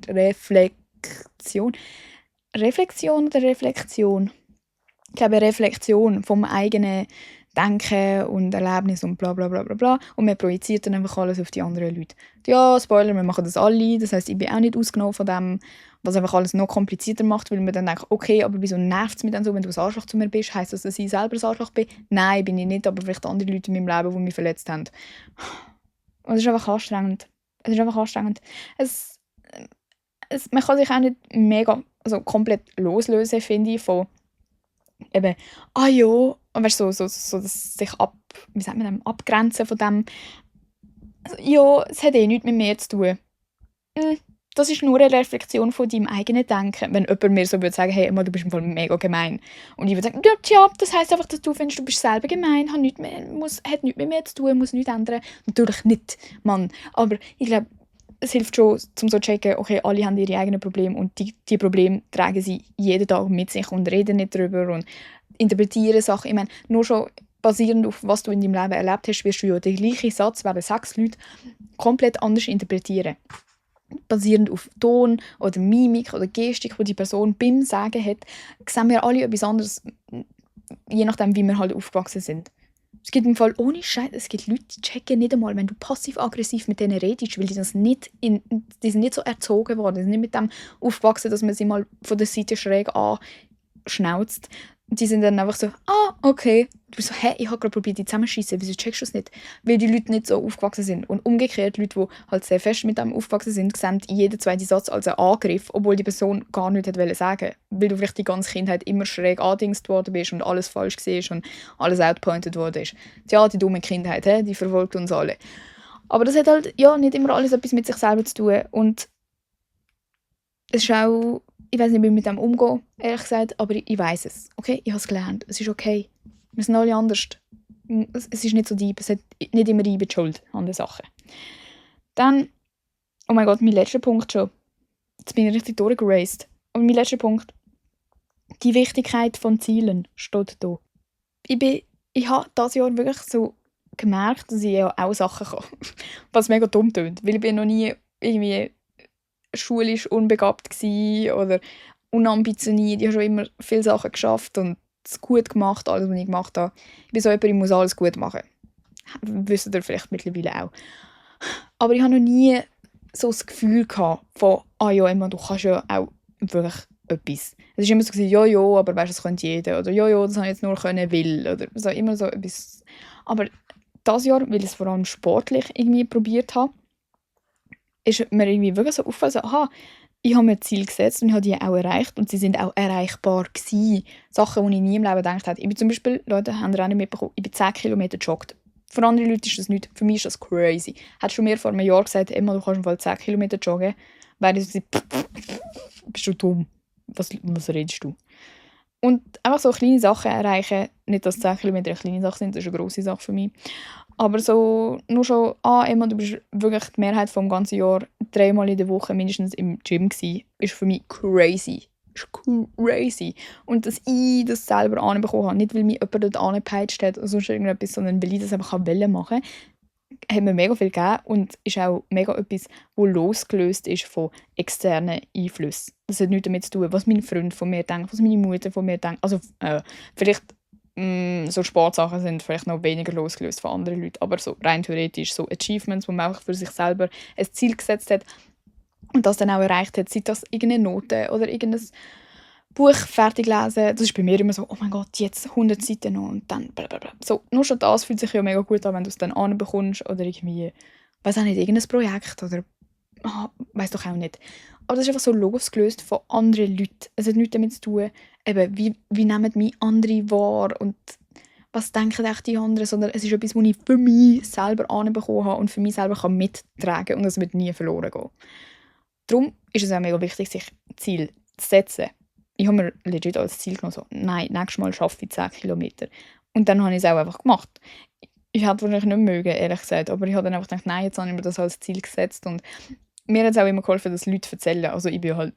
Reflexion. Reflexion oder Reflexion? Ich glaube, Reflexion vom eigenen Denken und Erlebnis und bla bla bla bla bla. Und man projiziert dann einfach alles auf die anderen Leute. Ja, Spoiler, wir machen das alle. Das heisst, ich bin auch nicht ausgenommen von dem, was einfach alles noch komplizierter macht, weil man dann denkt, okay, aber wieso nervt es mich dann so, wenn du ein Arschloch zu mir bist? Heisst das, dass ich selber ein Arschloch bin? Nein, bin ich nicht, aber vielleicht andere Leute in meinem Leben, die mich verletzt haben. Und es ist einfach anstrengend. Es ist einfach anstrengend. Man kann sich auch nicht mega, also komplett loslösen, finde ich, von eben, ja, und weißt, so das sich wie sagt man, abgrenzen von dem, also, ja, es hat nichts mit mir zu tun. Das ist nur eine Reflexion von deinem eigenen Denken. Wenn jemand mir so würde sagen, hey, Emma, du bist im Fall mega gemein. Und ich würde sagen, ja, tja, das heisst einfach, dass du findest, du bist selber gemein, hat nichts mit mir zu tun, muss nichts ändern. Natürlich nicht, Mann. Aber ich glaube, es hilft schon, um so zu checken, okay, alle haben ihre eigenen Probleme und die Probleme tragen sie jeden Tag mit sich und reden nicht darüber und interpretieren Sachen. Ich meine, nur schon basierend auf was du in deinem Leben erlebt hast, wirst du ja den gleichen Satz, werden 6 Leute komplett anders interpretieren. Basierend auf Ton oder Mimik oder Gestik, die die Person beim Sagen hat, sehen wir alle etwas anderes, je nachdem, wie wir halt aufgewachsen sind. Es gibt im Fall ohne Scheiß, es gibt Leute, die checken nicht einmal, wenn du passiv-aggressiv mit denen redest, weil die sind nicht so erzogen worden, die sind nicht mit dem aufgewachsen, dass man sie mal von der Seite schräg anschnauzt. Die sind dann einfach so, okay. Du bist so, ich habe gerade probiert, die zusammenschießen, wieso checkst du es nicht? Weil die Leute nicht so aufgewachsen sind. Und umgekehrt, Leute, die halt sehr fest mit dem aufgewachsen sind, sehen jeden zweiten Satz als einen Angriff, obwohl die Person gar nichts sagen wollte. Weil du vielleicht die ganze Kindheit immer schräg angedingst worden bist und alles falsch gesehen und alles outpointed worden ist. Tja, die dumme Kindheit, die verfolgt uns alle. Aber das hat halt nicht immer alles etwas mit sich selber zu tun. Und es ist auch, ich weiß nicht, wie ich mit dem umgehe, ehrlich gesagt, aber ich weiß es. Okay, ich habe es gelernt. Es ist okay. Wir sind alle anders. Es ist nicht so deep. Es hat nicht immer die Schuld an den Sachen. Dann, oh mein Gott, mein letzter Punkt schon. Jetzt bin ich richtig durchgeraced. Aber mein letzter Punkt. Die Wichtigkeit von Zielen steht da. Ich habe dieses Jahr wirklich so gemerkt, dass ich ja auch Sachen kann. Was mega dumm tönt. Weil ich bin noch nie irgendwie schulisch unbegabt gsi oder unambitioniert. Ich habe schon immer viele Sachen geschafft und es gut gemacht, alles, was ich gemacht habe. Ich bin so jemand, ich muss alles gut machen. Wisst ihr vielleicht mittlerweile auch. Aber ich habe noch nie so das Gefühl gehabt von, ja, Emma, du kannst ja auch wirklich etwas. Es war immer so, ja, aber weißt du, das könnte jeder. Oder ja, das habe ich jetzt nur können, will. Oder so, immer so etwas. Aber dieses Jahr, weil ich es vor allem sportlich irgendwie probiert habe, ist mir irgendwie wirklich so aufgefallen, ich habe mir Ziele gesetzt und ich habe die auch erreicht und sie sind auch erreichbar gewesen. Sachen, die ich nie im Leben gedacht habe. Ich bin zum Beispiel, Leute, haben ihr auch nicht mitbekommen, ich bin 10 Kilometer gejoggt. Für andere Leute ist das nichts, für mich ist das crazy. Hättest du mir vor einem Jahr gesagt, Emma, du kannst im Fall 10 Kilometer joggen, wäre ich so, bist du dumm? Was redest du? Und einfach so kleine Sachen erreichen, nicht, dass 10 Kilometer eine kleine Sache sind, das ist eine grosse Sache für mich. Aber so, nur schon, Emma, du bist wirklich die Mehrheit vom ganzen Jahr 3-mal in der Woche mindestens im Gym gewesen, ist für mich crazy. Ist crazy. Und dass ich das selber anbekommen habe, nicht weil mich jemand dort angepeitscht hat oder sonst irgendetwas, sondern weil ich das einfach machen wollte, hat mir mega viel gegeben und ist auch mega etwas, das losgelöst ist von externen Einflüssen. Das hat nichts damit zu tun, was mein Freund von mir denkt, was meine Mutter von mir denkt. Also vielleicht so Sportsachen sind vielleicht noch weniger losgelöst von anderen Leuten, aber so rein theoretisch so Achievements, wo man auch für sich selber ein Ziel gesetzt hat und das dann auch erreicht hat, sei das irgendeine Note oder irgendein Buch fertig lesen, das ist bei mir immer so, oh mein Gott, jetzt 100 Seiten noch und dann blablabla. So, nur schon das fühlt sich ja mega gut an, wenn du es dann anbekommst oder irgendwie, weiß auch nicht, irgendein Projekt oder weiß doch auch nicht. Aber das ist einfach so losgelöst von anderen Leuten. Es hat nichts damit zu tun, eben, wie nehmen mich andere wahr und was denken echt die anderen, sondern es ist etwas, was ich für mich selber anbekommen habe und für mich selber kann mittragen und es wird nie verloren gehen. Darum ist es auch mega wichtig, sich Ziel zu setzen. Ich habe mir legit als Ziel genommen, so, nein, nächstes Mal schaffe ich 10 Kilometer. Und dann habe ich es auch einfach gemacht. Ich hätte wahrscheinlich nicht mögen, ehrlich gesagt, aber ich habe dann einfach gedacht, nein, jetzt habe ich mir das als Ziel gesetzt und mir hat es auch immer geholfen, dass Leute erzählen. Also ich bin halt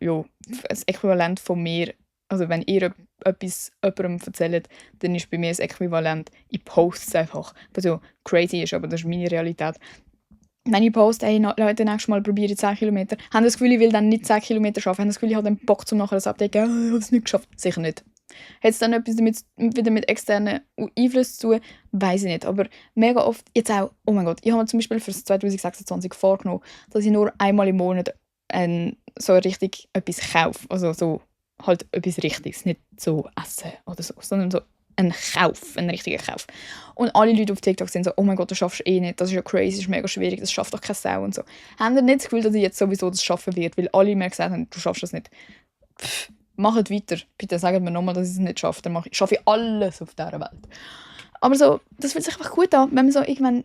das Äquivalent von mir. Also wenn ihr etwas jemandem erzählt, dann ist bei mir das Äquivalent, ich poste es einfach. Was ja crazy ist, aber das ist meine Realität. Wenn ich poste, hey Leute, nächstes Mal probiere ich 10 Kilometer, haben das Gefühl, ich will dann nicht 10 Kilometer schaffen, haben das Gefühl, ich habe dann Bock zum nachher das abdecken, ich habe es nicht geschafft. Sicher nicht. Hat es dann etwas wieder mit externen Einflüssen zu tun? Weiß ich nicht. Aber mega oft, jetzt auch, oh mein Gott, ich habe mir zum Beispiel für 2026 vorgenommen, dass ich nur einmal im Monat so richtig etwas kaufe. Also so halt etwas Richtiges, nicht so essen oder so, sondern so ein Kauf, ein richtiger Kauf. Und alle Leute auf TikTok sind so, oh mein Gott, das schaffst du eh nicht, das ist ja crazy, das ist mega schwierig, das schafft doch keine Sau und so. Haben ihr nicht das Gefühl, dass ich jetzt sowieso das schaffen werde, weil alle mir gesagt haben, du schaffst das nicht? Macht weiter. Bitte sagt mir nochmal, dass ich es nicht schaffe. Dann schaffe ich alles auf dieser Welt. Aber so, das fühlt sich einfach gut an, wenn man so irgendwann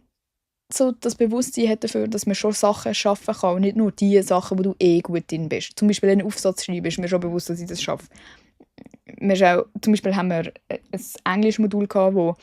so das Bewusstsein hat dafür, dass man schon Sachen schaffen kann und nicht nur die Sachen, wo du eh gut drin bist. Zum Beispiel einen Aufsatz schreiben, ist mir schon bewusst, dass ich das schaffe. Zum Beispiel haben wir ein Englischmodul gehabt, wo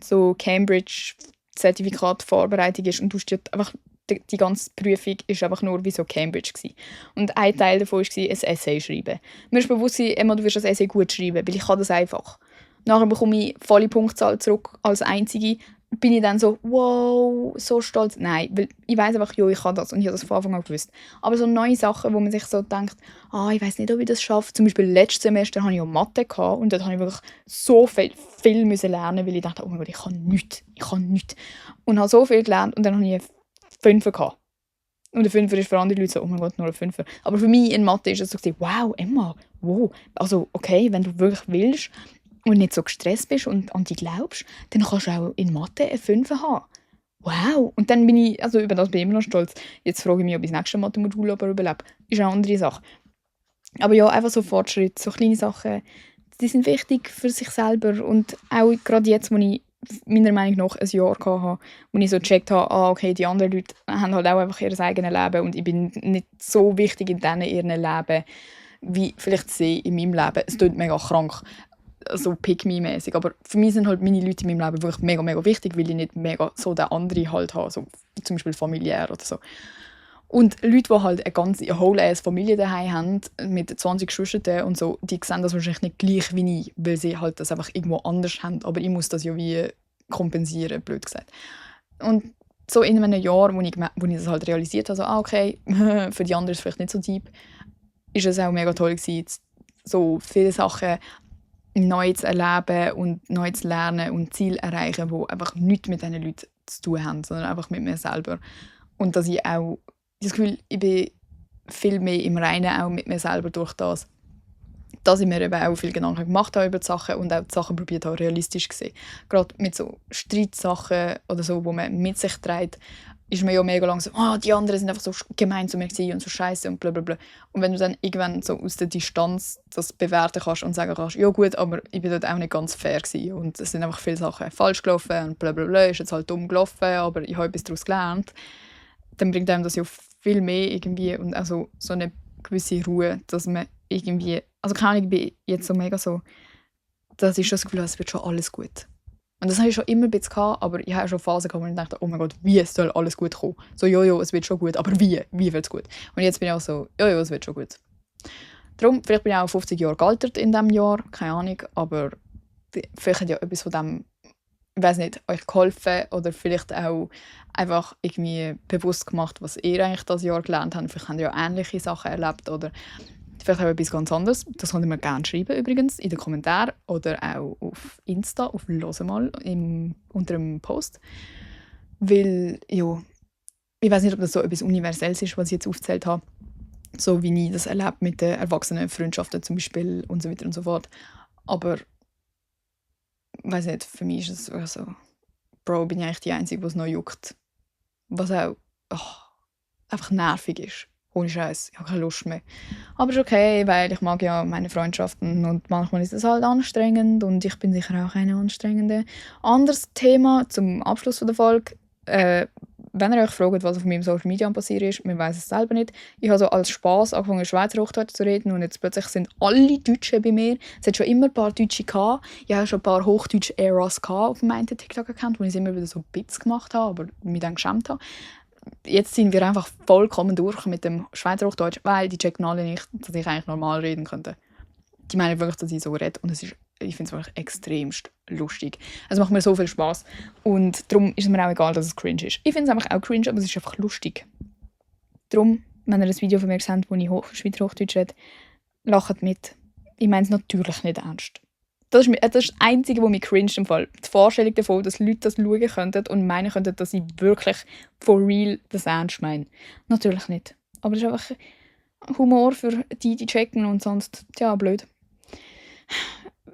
so Cambridge-Zertifikat Vorbereitung ist und du steht einfach die ganze Prüfung ist einfach nur wie so Cambridge gewesen. Und ein Teil davon war ein Essay schreiben. Mir ist bewusst, Emma, du wirst das Essay gut schreiben, weil ich kann das einfach. Nachher bekomme ich volle Punktzahl zurück als Einzige. Bin ich dann so, wow, so stolz. Nein, weil ich weiss einfach, ja, ich kann das und ich habe das von Anfang an gewusst. Aber so neue Sachen, wo man sich so denkt, ich weiss nicht, ob ich das schaffe. Zum Beispiel letztes Semester hatte ich ja Mathe gehabt, und dort habe ich wirklich so viel müssen lernen, weil ich dachte, oh mein Gott, ich kann nichts. Und habe so viel gelernt und dann habe ich eine 5 gehabt. Und ein 5 ist für andere Leute so, oh mein Gott, nur ein 5. Aber für mich in Mathe ist es so, wow, Emma, wow. Also okay, wenn du wirklich willst und nicht so gestresst bist und an dich glaubst, dann kannst du auch in Mathe eine 5 haben. Wow. Und dann bin ich, also über das bin ich immer noch stolz. Jetzt frage ich mich, ob ich das nächste Mathe-Modul aber überlebe. Ist eine andere Sache. Aber ja, einfach so Fortschritte, so kleine Sachen, die sind wichtig für sich selber. Und auch gerade jetzt, wo ich meiner Meinung nach ein Jahr hatte, wo ich so gecheckt habe, okay, die anderen Leute haben halt auch einfach ihr eigenes Leben und ich bin nicht so wichtig in denen ihrem Leben, wie vielleicht sie in meinem Leben. Es klingt mega krank, so pick-me-mäßig, aber für mich sind halt meine Leute in meinem Leben wirklich mega, mega wichtig, weil ich nicht mega so den anderen halt habe, so zum Beispiel familiär oder so. Und Leute, die halt eine ganze whole-ass Familie daheim haben, mit 20 Geschwistern und so, die sehen das wahrscheinlich nicht gleich wie ich, weil sie halt das einfach irgendwo anders haben. Aber ich muss das ja wie kompensieren, blöd gesagt. Und so in einem Jahr, wo ich das halt realisiert habe, so, okay, für die anderen ist es vielleicht nicht so deep, ist es auch mega toll gewesen, so viele Sachen neu zu erleben und neu zu lernen und Ziele erreichen, die einfach nichts mit diesen Leuten zu tun haben, sondern einfach mit mir selber. Und dass ich auch das Gefühl, ich bin viel mehr im Reinen auch mit mir selber durch das, dass ich mir eben auch viel Gedanken gemacht habe über die Sachen und auch die Sachen probiert habe, realistisch zu sehen. Gerade mit so Streitsachen oder so, wo man mit sich trägt, ist man ja mega lang so, die anderen sind einfach so gemein zu mir und so scheiße und blablabla. Und wenn du dann irgendwann so aus der Distanz das bewerten kannst und sagen kannst, ja gut, aber ich bin dort auch nicht ganz fair gewesen und es sind einfach viele Sachen falsch gelaufen und blablabla, ist jetzt halt dumm gelaufen, aber ich habe etwas daraus gelernt, dann bringt einem das ja viel mehr irgendwie und also so eine gewisse Ruhe, dass man irgendwie, also keine Ahnung, ich bin jetzt so mega so, dass ich schon das Gefühl habe, es wird schon alles gut. Und das habe ich schon immer ein bisschen gehabt, aber ich habe schon Phasen gehabt, wo ich dachte, oh mein Gott, wie soll alles gut kommen? So, jojo, es wird schon gut, aber wie wird es gut? Und jetzt bin ich auch so, jojo, es wird schon gut. Darum, vielleicht bin ich auch 50 Jahre gealtert in diesem Jahr, keine Ahnung, aber vielleicht hat ja etwas von dem, ich weiß nicht, euch geholfen oder vielleicht auch einfach irgendwie bewusst gemacht, was ihr eigentlich das Jahr gelernt habt. Vielleicht habt ihr ja ähnliche Sachen erlebt oder vielleicht auch etwas ganz anderes. Das könnt ihr mir gerne schreiben übrigens in den Kommentaren oder auch auf Insta, auf «Hören mal» unter dem Post. Weil, ja, ich weiß nicht, ob das so etwas Universelles ist, was ich jetzt aufgezählt habe. So wie ich das erlebt mit den erwachsenen Freundschaften zum Beispiel und so weiter und so fort. Aber ich weiß nicht, für mich ist es so, Bro, bin ich eigentlich die Einzige, die es noch juckt. Was auch einfach nervig ist. Ohne Scheiß, ich habe keine Lust mehr. Aber es ist okay, weil ich mag ja meine Freundschaften und manchmal ist es halt anstrengend und ich bin sicher auch eine anstrengende. Anderes Thema zum Abschluss der Folge, wenn ihr euch fragt, was auf meinem Social Media passiert ist, wir wissen es selber nicht. Ich habe so als Spass angefangen, Schweizer Hochdeutsch zu reden und jetzt plötzlich sind alle Deutschen bei mir. Es hat schon immer ein paar Deutsche gehabt. Ich habe schon ein paar Hochdeutsche-Eras auf meinem TikTok-Account, wo ich immer wieder so Bits gemacht habe, aber mich dann geschämt habe. Jetzt sind wir einfach vollkommen durch mit dem Schweizer Hochdeutsch, weil die checken alle nicht, dass ich eigentlich normal reden könnte. Die meinen wirklich, dass ich so rede und ich finde es wirklich extremst lustig. Es macht mir so viel Spass und darum ist es mir auch egal, dass es cringe ist. Ich finde es einfach auch cringe, aber es ist einfach lustig. Darum, wenn ihr ein Video von mir seht, wo ich Schweizer Hochdeutsch rede, lacht mit. Ich meine es natürlich nicht ernst. Das ist das Einzige, was mich cringe im Fall. Die Vorstellung davon, dass Leute das schauen könnten und meinen könnten, dass ich wirklich for real das ernst meine. Natürlich nicht. Aber es ist einfach Humor für die checken und sonst, ja, blöd.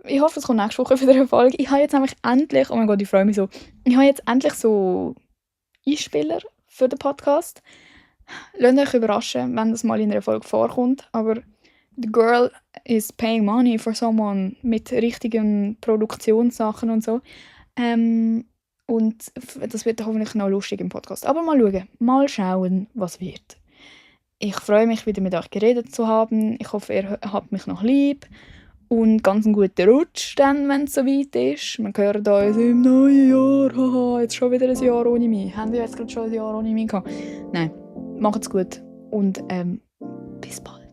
Ich hoffe, es kommt nächste Woche wieder eine Folge. Ich habe jetzt nämlich endlich, oh mein Gott, ich freue mich so, ich habe jetzt endlich so Einspieler für den Podcast. Lasst euch überraschen, wenn das mal in einer Folge vorkommt, aber the girl is paying money for someone mit richtigen Produktionssachen und so. Und das wird hoffentlich noch lustig im Podcast. Aber mal schauen, was wird. Ich freue mich, wieder mit euch geredet zu haben. Ich hoffe, ihr habt mich noch lieb. Und ganz einen guten Rutsch, dann, wenn es soweit ist. Wir hören uns im neuen Jahr. Haha, jetzt schon wieder ein Jahr ohne mich. Haben wir jetzt gerade schon ein Jahr ohne mich gehabt? Nein, macht's gut. Und bis bald.